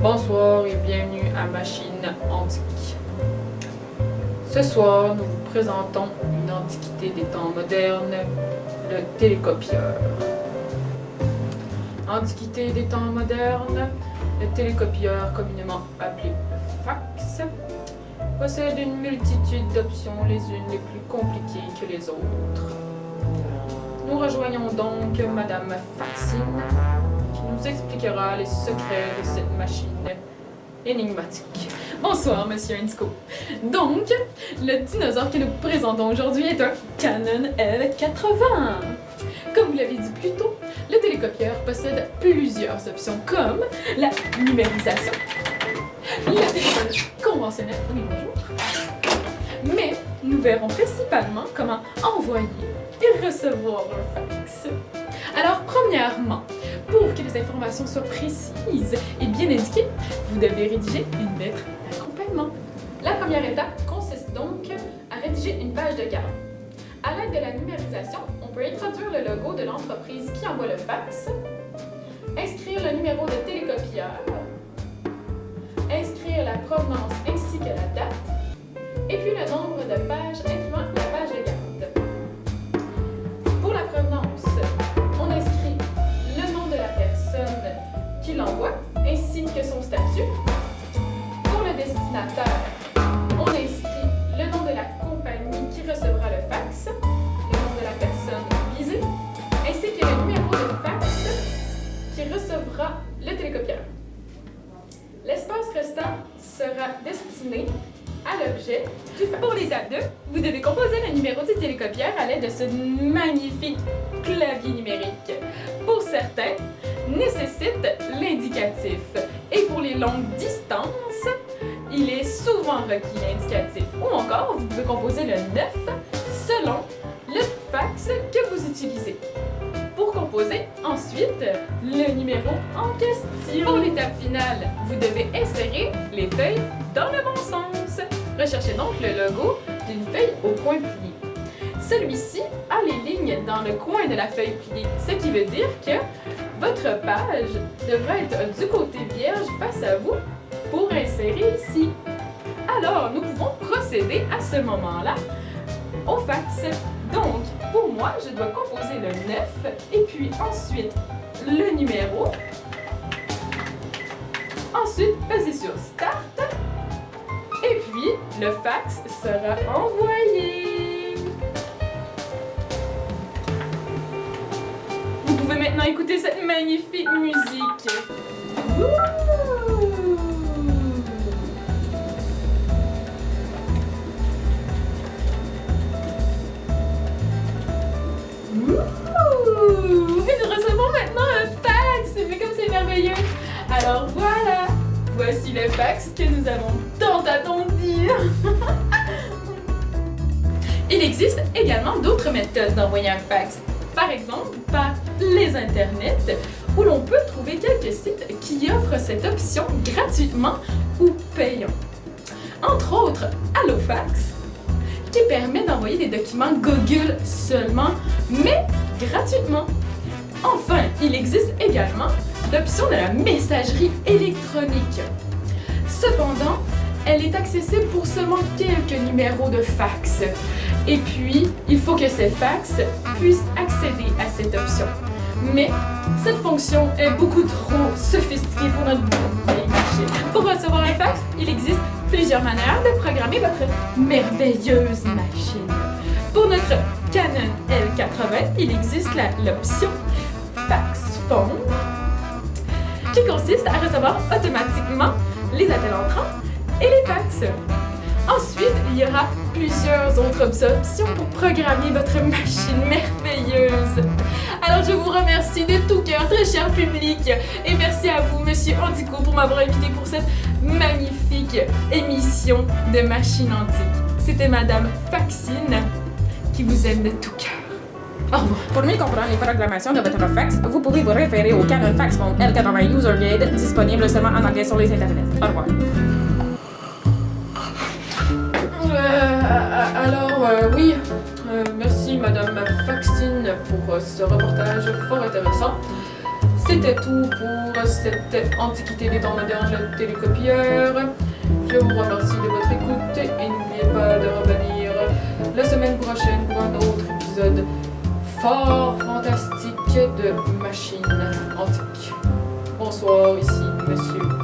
Bonsoir et bienvenue à Machine Antique. Ce soir, nous vous présentons une antiquité des temps modernes, le télécopieur. Antiquité des temps modernes, le télécopieur, communément appelé fax, possède une multitude d'options, les unes les plus compliquées que les autres. Nous rejoignons donc Madame Faxine, qui nous expliquera les secrets de cette machine énigmatique. Bonsoir, Monsieur Indico. Donc, le dinosaure que nous présentons aujourd'hui est un Canon L80. Comme vous l'avez dit plus tôt, le télécopieur possède plusieurs options comme la numérisation, le téléphone conventionnel, oui bonjour, mais nous verrons principalement comment envoyer et recevoir un fax. Alors, premièrement, pour que les informations soient précises et bien indiquées, vous devez rédiger une lettre d'accompagnement. La première étape consiste donc à rédiger une page de garde. À l'aide de la numérisation, on peut introduire le logo de l'entreprise qui envoie le fax, inscrire le numéro de télécopieur, inscrire la provenance ainsi que la date, et puis le nombre de pages incluant la page de garde. Pour la provenance, on inscrit le nom de la personne qui l'envoie ainsi que son statut. Pour le destinataire, on inscrit le nom de la compagnie qui recevra le fax, le nom de la personne visée, ainsi que le numéro de fax qui recevra le télécopieur. L'espace restant sera destiné à l'objet du fax. Pour l'étape 2, vous devez composer le numéro du télécopieur à l'aide de ce magnifique clavier numérique. Pour certains, nécessite l'indicatif. Et pour les longues distances, il est souvent requis l'indicatif. Ou encore, vous pouvez composer le 9 selon le fax que vous utilisez. Pour composer ensuite le numéro en question. Pour l'étape finale, vous devez insérer les feuilles dans le bon sens. Recherchez donc le logo d'une feuille au coin plié. Celui-ci a les lignes dans le coin de la feuille pliée, ce qui veut dire que votre page devra être du côté vierge face à vous pour insérer ici. Alors, nous pouvons procéder à ce moment-là au fax. Donc, pour moi, je dois composer le 9 et puis ensuite le numéro. Ensuite, passer sur Start. Et puis, le fax sera envoyé. Vous pouvez maintenant écouter cette magnifique musique. Et nous recevons maintenant un fax. Mais comme c'est merveilleux. Alors voilà. Voici le fax que nous avons tant attendu. Il existe également d'autres méthodes d'envoyer un fax. Par exemple, par les internets, où l'on peut trouver quelques sites qui offrent cette option gratuitement ou payant. Entre autres, Allofax, qui permet d'envoyer des documents Google seulement, mais gratuitement. Enfin, il existe également l'option de la messagerie électronique. Cependant, elle est accessible pour seulement quelques numéros de fax. Et puis, il faut que ces fax puissent accéder à cette option. Mais cette fonction est beaucoup trop sophistiquée pour notre vieille machine. Pour recevoir un fax, il existe plusieurs manières de programmer votre merveilleuse machine. Pour notre Canon L80, il existe l'option Fax Phone, qui consiste à recevoir automatiquement les appels entrants et les fax. Ensuite, il y aura plusieurs autres options pour programmer votre machine merveilleuse. Alors, je vous remercie de tout cœur, très cher public, et merci à vous, Monsieur Indico, pour m'avoir invité pour cette magnifique émission de Machine Antique. C'était Madame Faxine qui vous aime de tout cœur. Au revoir. Pour mieux comprendre les programmations de votre fax, vous pouvez vous référer au Canon Fax Phone L80 User Guide, disponible seulement en anglais sur les internets. Au revoir. Oui, merci Madame Faxine pour ce reportage fort intéressant. C'était tout pour cette antiquité des temps modernes, le télécopieur. Je vous remercie de votre écoute et n'oubliez pas de revenir la semaine prochaine pour un autre épisode fort fantastique de Machines Antiques. Bonsoir, ici Monsieur